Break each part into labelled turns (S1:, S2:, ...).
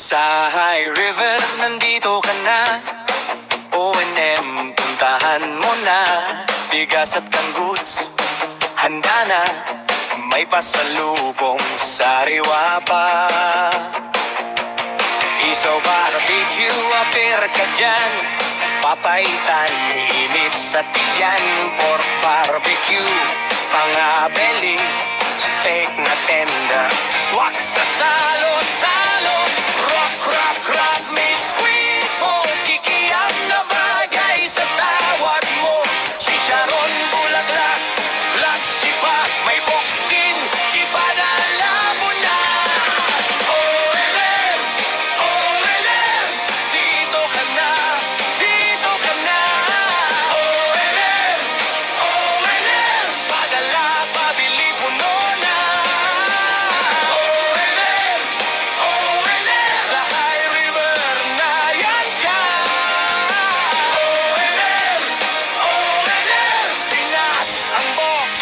S1: Sa High River, nandito ka na. O&M, puntahan mo na. Bigas at goods, handa na. May pasalubong sariwa pa. Isaw barbecue, apir ka dyan. Papaitan, init sa tiyan. Pork barbecue, pangabeli. Steak na tender, swak sa salo-salo. Rock, rock, rock, may squid balls. Kikiyam na bagay sa tawad mo. Chicharon, bulaklak, flat sipa. May box din, ipadala mo na. O&M, O&M, dito ka na, dito ka na. O&M, O&M, padala, pabili, puno na. O&M, O&M, sa High River na yan ka. O&M, O&M, Pinas ang box,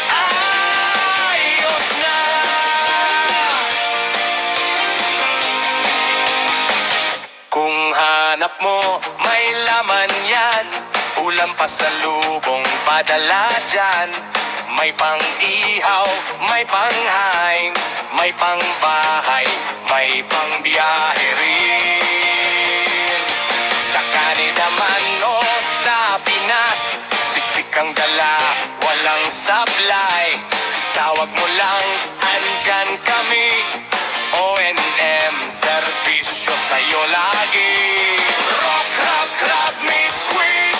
S1: ayos na. Kung hanap mo, may laman yan. Ulam pasalubong, padala dyan. May pang-ihaw, may pang-hain. May pang-bahay, may pang-biyahe rin. Sa Canada man o sa Pinas, siksik ang dala, walang sablay. Tawag mo lang, andyan kami. O&M, serbisyo sa'yo lagi. Rock, rock, crab, meat, squid